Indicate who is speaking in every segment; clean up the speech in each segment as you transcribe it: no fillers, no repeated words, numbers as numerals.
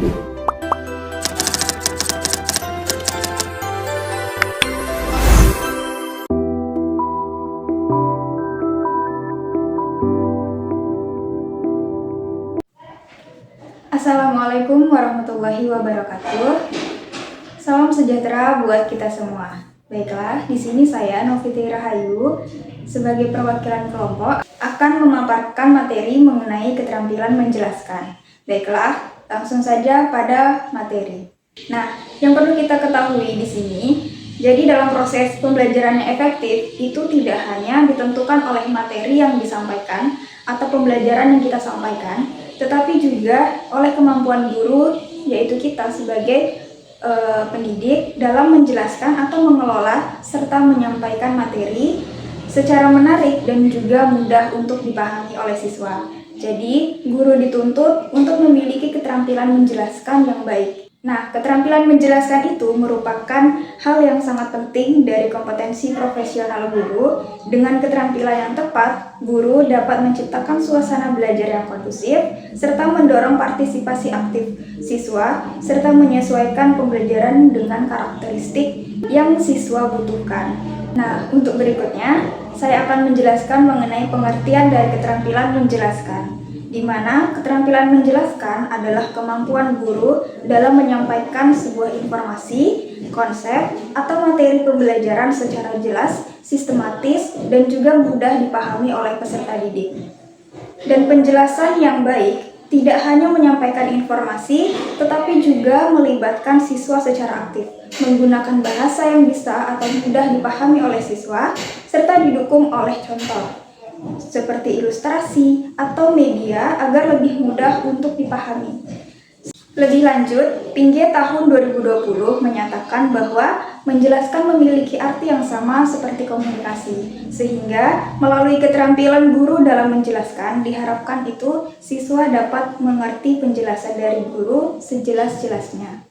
Speaker 1: Assalamualaikum warahmatullahi wabarakatuh. Salam sejahtera buat kita semua. Baiklah, di sini saya Noviti Rahayu sebagai perwakilan kelompok akan memaparkan materi mengenai keterampilan menjelaskan. Baiklah, langsung saja pada materi. Nah, yang perlu kita ketahui di sini, jadi dalam proses pembelajaran yang efektif itu tidak hanya ditentukan oleh materi yang disampaikan atau pembelajaran yang kita sampaikan, tetapi juga oleh kemampuan guru, yaitu kita sebagai pendidik dalam menjelaskan atau mengelola serta menyampaikan materi secara menarik dan juga mudah untuk dipahami oleh siswa. Jadi, guru dituntut untuk memiliki keterampilan menjelaskan yang baik. Nah, keterampilan menjelaskan itu merupakan hal yang sangat penting dari kompetensi profesional guru. Dengan keterampilan yang tepat, guru dapat menciptakan suasana belajar yang kondusif, serta mendorong partisipasi aktif siswa, serta menyesuaikan pembelajaran dengan karakteristik yang siswa butuhkan. Nah, untuk berikutnya, saya akan menjelaskan mengenai pengertian dari keterampilan menjelaskan, di mana keterampilan menjelaskan adalah kemampuan guru dalam menyampaikan sebuah informasi, konsep, atau materi pembelajaran secara jelas, sistematis, dan juga mudah dipahami oleh peserta didik. Dan penjelasan yang baik tidak hanya menyampaikan informasi, tetapi juga melibatkan siswa secara aktif, menggunakan bahasa yang bisa atau mudah dipahami oleh siswa, serta didukung oleh contoh seperti ilustrasi atau media agar lebih mudah untuk dipahami. Lebih lanjut, Pinge tahun 2020 menyatakan bahwa menjelaskan memiliki arti yang sama seperti komunikasi, sehingga melalui keterampilan guru dalam menjelaskan diharapkan itu siswa dapat mengerti penjelasan dari guru sejelas-jelasnya.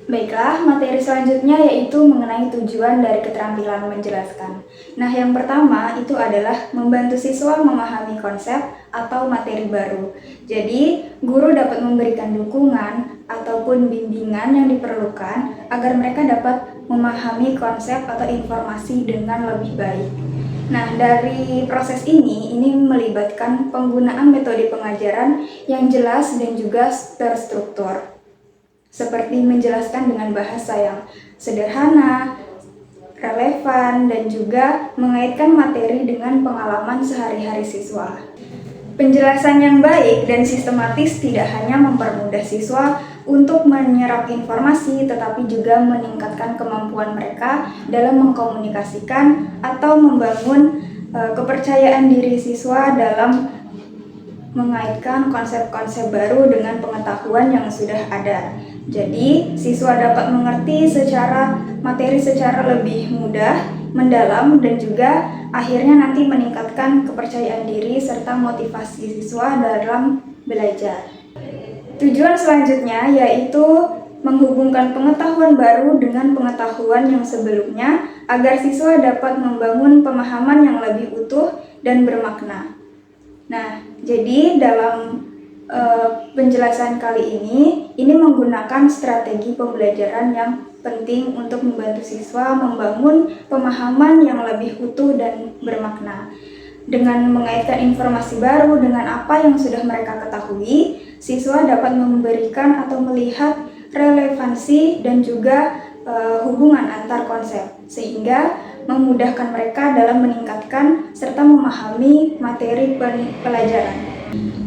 Speaker 1: Baiklah, materi selanjutnya yaitu mengenai tujuan dari keterampilan menjelaskan. Nah, yang pertama itu adalah membantu siswa memahami konsep atau materi baru. Jadi, guru dapat memberikan dukungan ataupun bimbingan yang diperlukan agar mereka dapat memahami konsep atau informasi dengan lebih baik. Nah, dari proses ini melibatkan penggunaan metode pengajaran yang jelas dan juga terstruktur, seperti menjelaskan dengan bahasa yang sederhana, relevan, dan juga mengaitkan materi dengan pengalaman sehari-hari siswa. Penjelasan yang baik dan sistematis tidak hanya mempermudah siswa untuk menyerap informasi, tetapi juga meningkatkan kemampuan mereka dalam mengkomunikasikan atau membangun kepercayaan diri siswa dalam mengaitkan konsep-konsep baru dengan pengetahuan yang sudah ada. Jadi, siswa dapat mengerti materi secara lebih mudah, mendalam, dan juga akhirnya nanti meningkatkan kepercayaan diri serta motivasi siswa dalam belajar. Tujuan selanjutnya yaitu menghubungkan pengetahuan baru dengan pengetahuan yang sebelumnya agar siswa dapat membangun pemahaman yang lebih utuh dan bermakna. Nah, jadi dalam penjelasan kali ini menggunakan strategi pembelajaran yang penting untuk membantu siswa membangun pemahaman yang lebih utuh dan bermakna. Dengan mengaitkan informasi baru dengan apa yang sudah mereka ketahui, siswa dapat memberikan atau melihat relevansi dan juga hubungan antar konsep, sehingga memudahkan mereka dalam meningkatkan serta memahami materi pelajaran.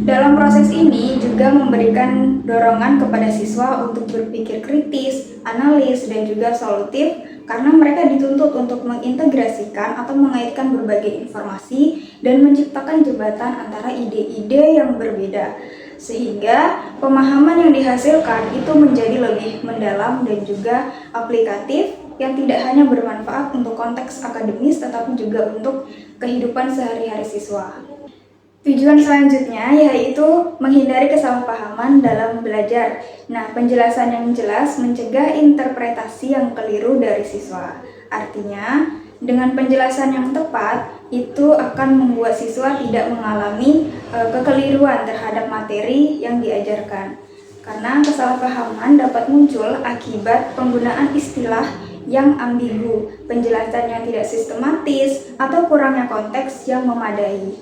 Speaker 1: Dalam proses ini juga memberikan dorongan kepada siswa untuk berpikir kritis, analis, dan juga solutif, karena mereka dituntut untuk mengintegrasikan atau mengaitkan berbagai informasi dan menciptakan jembatan antara ide-ide yang berbeda, sehingga pemahaman yang dihasilkan itu menjadi lebih mendalam dan juga aplikatif, yang tidak hanya bermanfaat untuk konteks akademis tetapi juga untuk kehidupan sehari-hari siswa. Tujuan selanjutnya yaitu menghindari kesalahpahaman dalam belajar. Nah, penjelasan yang jelas mencegah interpretasi yang keliru dari siswa. Artinya, dengan penjelasan yang tepat, itu akan membuat siswa tidak mengalami kekeliruan terhadap materi yang diajarkan. karena kesalahpahaman dapat muncul akibat penggunaan istilah yang ambigu, penjelasan yang tidak sistematis, atau kurangnya konteks yang memadai.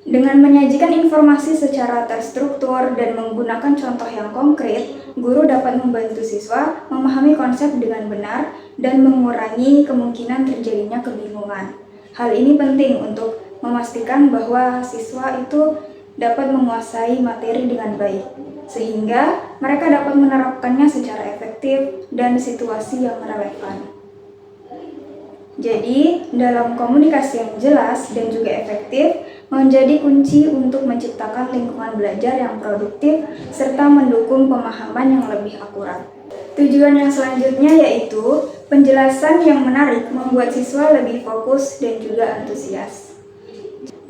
Speaker 1: Dengan menyajikan informasi secara terstruktur dan menggunakan contoh yang konkret, guru dapat membantu siswa memahami konsep dengan benar dan mengurangi kemungkinan terjadinya kebingungan. Hal ini penting untuk memastikan bahwa siswa itu dapat menguasai materi dengan baik, sehingga mereka dapat menerapkannya secara efektif dan situasi yang relevan. Jadi, dalam komunikasi yang jelas dan juga efektif menjadi kunci untuk menciptakan lingkungan belajar yang produktif serta mendukung pemahaman yang lebih akurat. Tujuan yang selanjutnya yaitu penjelasan yang menarik membuat siswa lebih fokus dan juga antusias.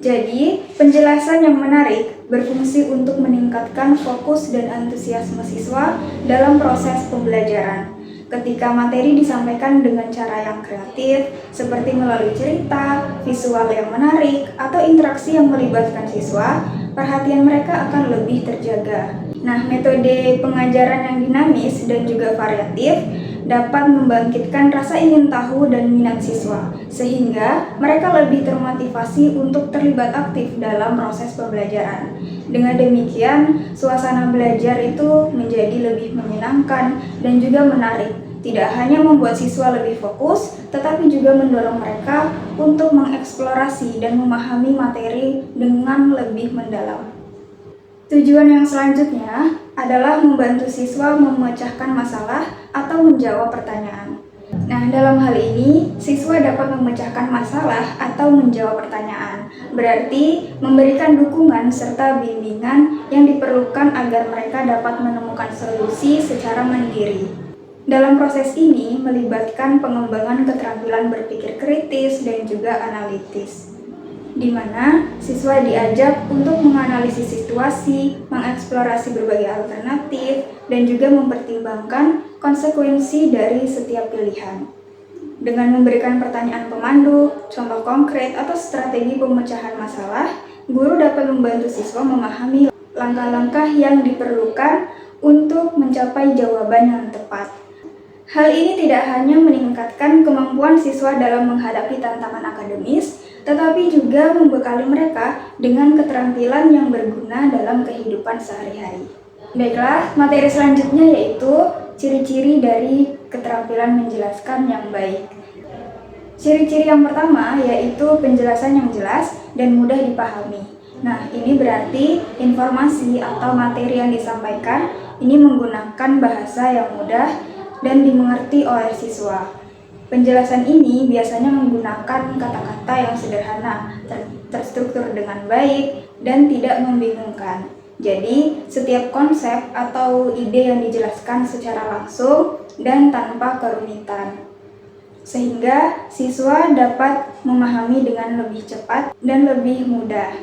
Speaker 1: Jadi, penjelasan yang menarik berfungsi untuk meningkatkan fokus dan antusiasme siswa dalam proses pembelajaran. Ketika materi disampaikan dengan cara yang kreatif, seperti melalui cerita, visual yang menarik, atau interaksi yang melibatkan siswa, perhatian mereka akan lebih terjaga. Nah, metode pengajaran yang dinamis dan juga variatif dapat membangkitkan rasa ingin tahu dan minat siswa, sehingga mereka lebih termotivasi untuk terlibat aktif dalam proses pembelajaran. Dengan demikian, suasana belajar itu menjadi lebih menyenangkan dan juga menarik. Tidak hanya membuat siswa lebih fokus, tetapi juga mendorong mereka untuk mengeksplorasi dan memahami materi dengan lebih mendalam. Tujuan yang selanjutnya adalah membantu siswa memecahkan masalah atau menjawab pertanyaan. Nah, dalam hal ini, siswa dapat memecahkan masalah atau menjawab pertanyaan. Berarti, memberikan dukungan serta bimbingan yang diperlukan agar mereka dapat menemukan solusi secara mandiri. Dalam proses ini, melibatkan pengembangan keterampilan berpikir kritis dan juga analitis, di mana siswa diajak untuk menganalisis situasi, mengeksplorasi berbagai alternatif, dan juga mempertimbangkan konsekuensi dari setiap pilihan. Dengan memberikan pertanyaan pemandu, contoh konkret, atau strategi pemecahan masalah, guru dapat membantu siswa memahami langkah-langkah yang diperlukan untuk mencapai jawaban yang tepat. Hal ini tidak hanya meningkatkan kemampuan siswa dalam menghadapi tantangan akademis, tetapi juga membekali mereka dengan keterampilan yang berguna dalam kehidupan sehari-hari. Baiklah, materi selanjutnya yaitu ciri-ciri dari keterampilan menjelaskan yang baik. Ciri-ciri yang pertama yaitu penjelasan yang jelas dan mudah dipahami. Nah, ini berarti informasi atau materi yang disampaikan ini menggunakan bahasa yang mudah dan dimengerti oleh siswa. Penjelasan ini biasanya menggunakan kata-kata yang sederhana, terstruktur dengan baik, dan tidak membingungkan. Jadi, setiap konsep atau ide yang dijelaskan secara langsung dan tanpa kerumitan, sehingga siswa dapat memahami dengan lebih cepat dan lebih mudah.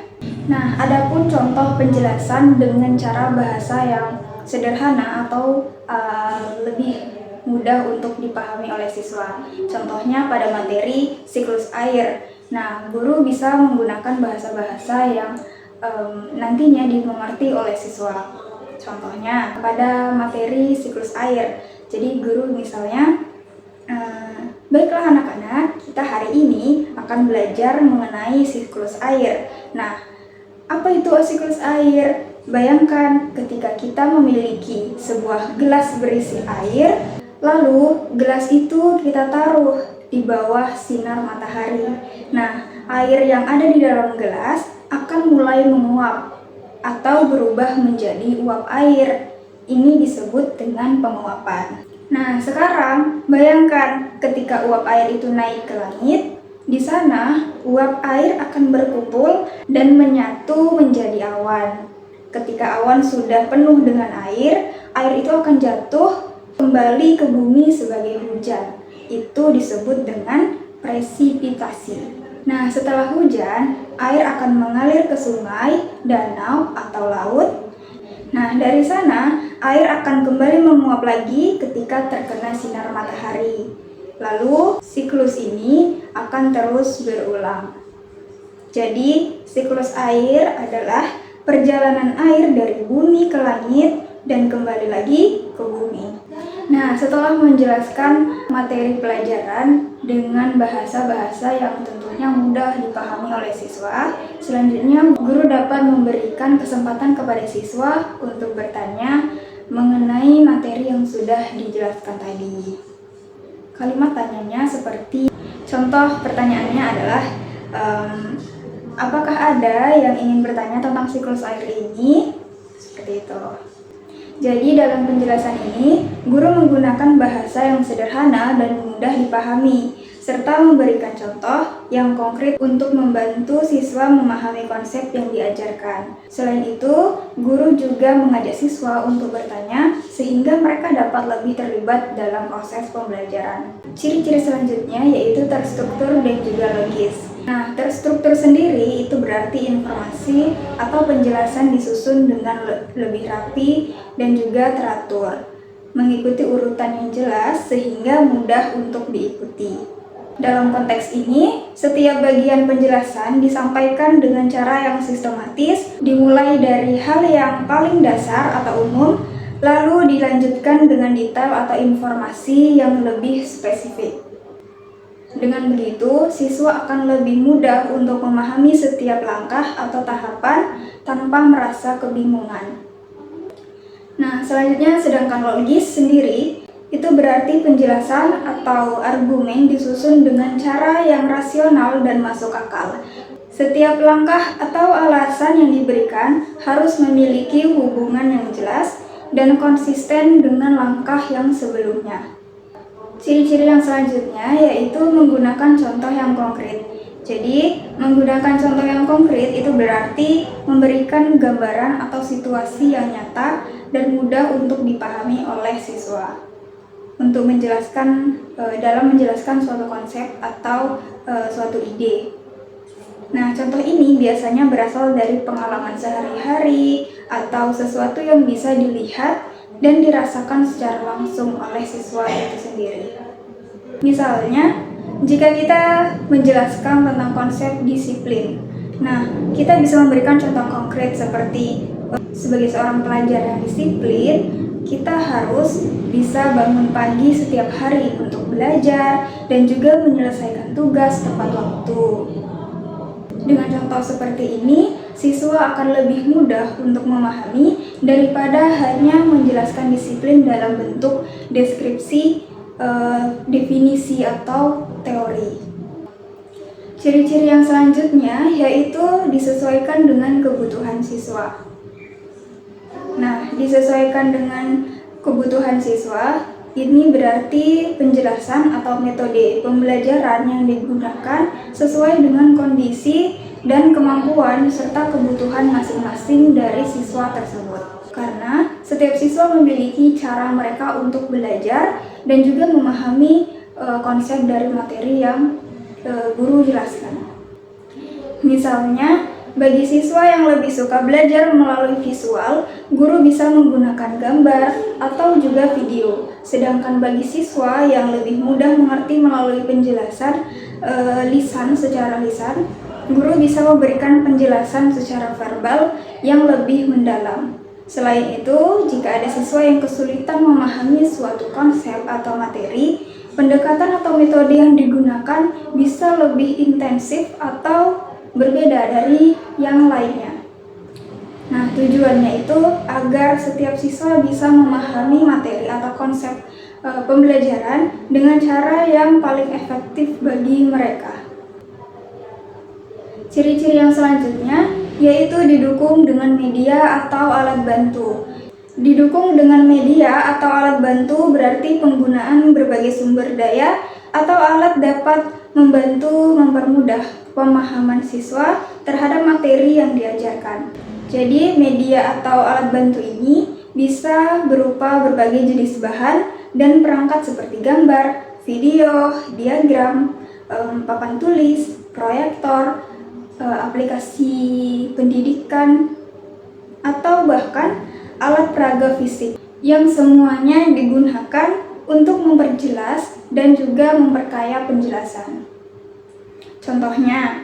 Speaker 1: Nah, adapun contoh penjelasan dengan cara bahasa yang sederhana atau lebih mudah untuk dipahami oleh siswa. Contohnya pada materi siklus air. Nah, guru bisa menggunakan bahasa-bahasa yang nantinya dimengerti oleh siswa. Contohnya pada materi siklus air. Jadi guru misalnya, baiklah anak-anak, kita hari ini akan belajar mengenai siklus air. Nah, apa itu siklus air? Bayangkan ketika kita memiliki sebuah gelas berisi air, lalu gelas itu kita taruh di bawah sinar matahari. Nah, air yang ada di dalam gelas akan mulai menguap atau berubah menjadi uap air. Ini disebut dengan penguapan. Nah, sekarang bayangkan ketika uap air itu naik ke langit, di sana uap air akan berkumpul dan menyatu menjadi awan. Ketika awan sudah penuh dengan air itu akan jatuh kembali ke bumi sebagai hujan. Itu disebut dengan presipitasi. Nah, setelah hujan, air akan mengalir ke sungai, danau, atau laut. Nah, dari sana, air akan kembali menguap lagi ketika terkena sinar matahari. Lalu, siklus ini akan terus berulang. Jadi, siklus air adalah perjalanan air dari bumi ke langit dan kembali lagi ke bumi. Nah, setelah menjelaskan materi pelajaran dengan bahasa-bahasa yang tentunya mudah dipahami oleh siswa, selanjutnya guru dapat memberikan kesempatan kepada siswa untuk bertanya mengenai materi yang sudah dijelaskan tadi. Kalimat tanyanya seperti contoh pertanyaannya adalah apakah ada yang ingin bertanya tentang siklus air ini? Seperti itu. Jadi dalam penjelasan ini, guru menggunakan bahasa yang sederhana dan mudah dipahami, serta memberikan contoh yang konkret untuk membantu siswa memahami konsep yang diajarkan. Selain itu, guru juga mengajak siswa untuk bertanya sehingga mereka dapat lebih terlibat dalam proses pembelajaran. Ciri-ciri selanjutnya yaitu terstruktur dan juga logis. Nah, terstruktur sendiri itu berarti informasi atau penjelasan disusun dengan lebih rapi dan juga teratur, mengikuti urutan yang jelas sehingga mudah untuk diikuti. Dalam konteks ini, setiap bagian penjelasan disampaikan dengan cara yang sistematis, dimulai dari hal yang paling dasar atau umum, lalu dilanjutkan dengan detail atau informasi yang lebih spesifik. Dengan begitu, siswa akan lebih mudah untuk memahami setiap langkah atau tahapan tanpa merasa kebingungan. Nah, selanjutnya sedangkan logis sendiri, itu berarti penjelasan atau argumen disusun dengan cara yang rasional dan masuk akal. Setiap langkah atau alasan yang diberikan harus memiliki hubungan yang jelas dan konsisten dengan langkah yang sebelumnya. Ciri-ciri yang selanjutnya yaitu menggunakan contoh yang konkret. Jadi, menggunakan contoh yang konkret itu berarti memberikan gambaran atau situasi yang nyata dan mudah untuk dipahami oleh siswa. Untuk dalam menjelaskan suatu konsep atau suatu ide. Nah, contoh ini biasanya berasal dari pengalaman sehari-hari atau sesuatu yang bisa dilihat dan dirasakan secara langsung oleh siswa itu sendiri. Misalnya, jika kita menjelaskan tentang konsep disiplin, nah, kita bisa memberikan contoh konkret seperti sebagai seorang pelajar yang disiplin, kita harus bisa bangun pagi setiap hari untuk belajar dan juga menyelesaikan tugas tepat waktu. Dengan contoh seperti ini, siswa akan lebih mudah untuk memahami daripada hanya menjelaskan disiplin dalam bentuk deskripsi, definisi, atau teori. Ciri-ciri yang selanjutnya yaitu disesuaikan dengan kebutuhan siswa. Nah, disesuaikan dengan kebutuhan siswa, ini berarti penjelasan atau metode pembelajaran yang digunakan sesuai dengan kondisi dan kemampuan serta kebutuhan masing-masing dari siswa tersebut. Karena setiap siswa memiliki cara mereka untuk belajar dan juga memahami konsep dari materi yang guru jelaskan. Misalnya, bagi siswa yang lebih suka belajar melalui visual, guru bisa menggunakan gambar atau juga video. Sedangkan bagi siswa yang lebih mudah mengerti melalui penjelasan secara lisan, guru bisa memberikan penjelasan secara verbal yang lebih mendalam. Selain itu, jika ada siswa yang kesulitan memahami suatu konsep atau materi, pendekatan atau metode yang digunakan bisa lebih intensif atau berbeda dari yang lainnya. Nah, tujuannya itu agar setiap siswa bisa memahami materi atau konsep pembelajaran dengan cara yang paling efektif bagi mereka. Ciri-ciri yang selanjutnya yaitu didukung dengan media atau alat bantu. Didukung dengan media atau alat bantu berarti penggunaan berbagai sumber daya atau alat dapat membantu mempermudah pemahaman siswa terhadap materi yang diajarkan. Jadi, media atau alat bantu ini bisa berupa berbagai jenis bahan dan perangkat seperti gambar, video, diagram, papan tulis, proyektor, aplikasi pendidikan, atau bahkan alat peraga fisik yang semuanya digunakan untuk memperjelas dan juga memperkaya penjelasan. Contohnya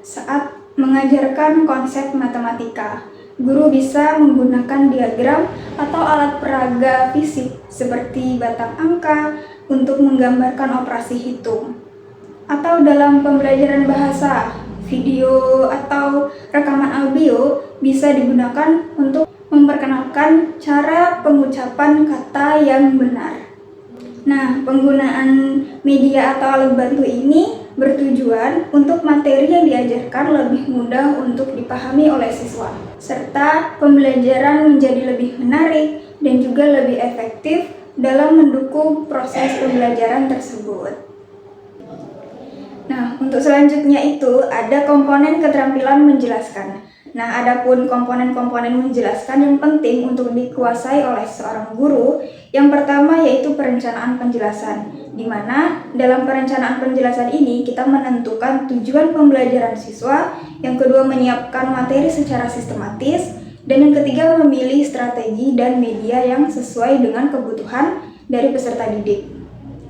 Speaker 1: saat mengajarkan konsep matematika. Guru bisa menggunakan diagram atau alat peraga fisik seperti batang angka untuk menggambarkan operasi hitung. Atau dalam pembelajaran bahasa, video atau rekaman audio bisa digunakan untuk memperkenalkan cara pengucapan kata yang benar. Nah, penggunaan media atau alat bantu ini bertujuan untuk materi yang diajarkan lebih mudah untuk dipahami oleh siswa, serta pembelajaran menjadi lebih menarik dan juga lebih efektif dalam mendukung proses pembelajaran tersebut. Nah, untuk selanjutnya itu ada komponen keterampilan menjelaskan. Nah, adapun komponen-komponen menjelaskan yang penting untuk dikuasai oleh seorang guru, yang pertama yaitu perencanaan penjelasan, di mana dalam perencanaan penjelasan ini kita menentukan tujuan pembelajaran siswa, yang kedua menyiapkan materi secara sistematis, dan yang ketiga memilih strategi dan media yang sesuai dengan kebutuhan dari peserta didik.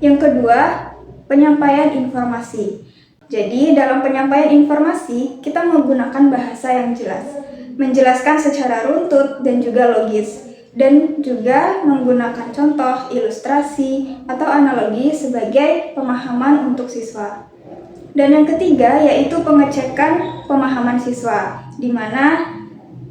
Speaker 1: Yang kedua, penyampaian informasi. Jadi, dalam penyampaian informasi, kita menggunakan bahasa yang jelas, menjelaskan secara runtut dan juga logis, dan juga menggunakan contoh, ilustrasi, atau analogi sebagai pemahaman untuk siswa. Dan yang ketiga yaitu pengecekan pemahaman siswa, di mana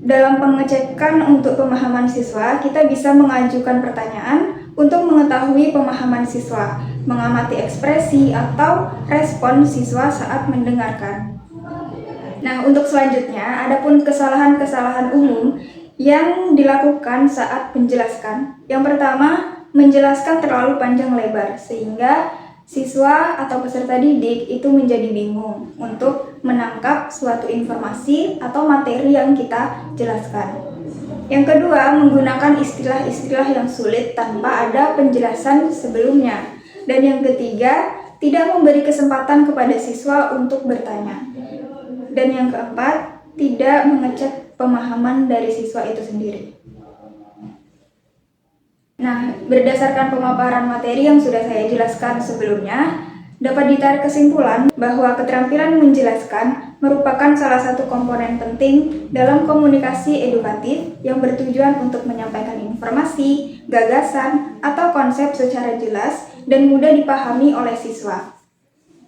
Speaker 1: dalam pengecekan untuk pemahaman siswa, kita bisa mengajukan pertanyaan untuk mengetahui pemahaman siswa, mengamati ekspresi atau respon siswa saat mendengarkan. Nah, untuk selanjutnya, adapun kesalahan-kesalahan umum yang dilakukan saat menjelaskan. Yang pertama, menjelaskan terlalu panjang lebar, sehingga siswa atau peserta didik itu menjadi bingung untuk menangkap suatu informasi atau materi yang kita jelaskan. Yang kedua, menggunakan istilah-istilah yang sulit tanpa ada penjelasan sebelumnya. Dan yang ketiga, tidak memberi kesempatan kepada siswa untuk bertanya. Dan yang keempat, tidak mengecek pemahaman dari siswa itu sendiri. Nah, berdasarkan pemaparan materi yang sudah saya jelaskan sebelumnya, dapat ditarik kesimpulan bahwa keterampilan menjelaskan merupakan salah satu komponen penting dalam komunikasi edukatif yang bertujuan untuk menyampaikan informasi, gagasan, atau konsep secara jelas dan mudah dipahami oleh siswa.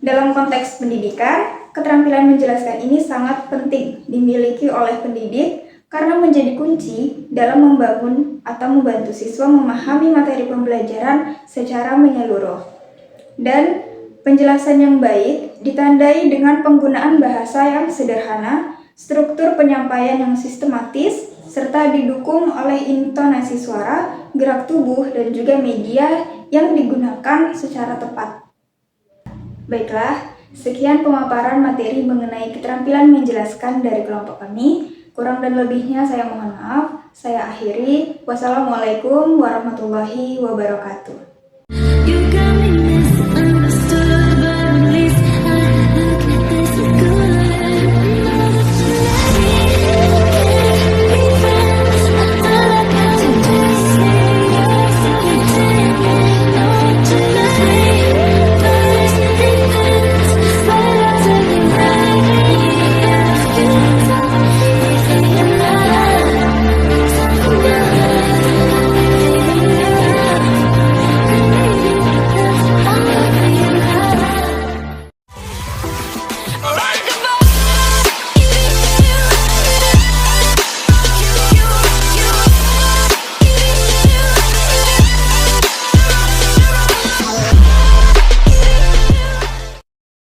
Speaker 1: Dalam konteks pendidikan, keterampilan menjelaskan ini sangat penting dimiliki oleh pendidik karena menjadi kunci dalam membangun atau membantu siswa memahami materi pembelajaran secara menyeluruh. Dan penjelasan yang baik ditandai dengan penggunaan bahasa yang sederhana, struktur penyampaian yang sistematis, serta didukung oleh intonasi suara, gerak tubuh, dan juga media yang digunakan secara tepat. Baiklah, sekian pemaparan materi mengenai keterampilan menjelaskan dari kelompok kami. Kurang dan lebihnya saya mohon maaf. Saya akhiri. Wassalamualaikum warahmatullahi wabarakatuh.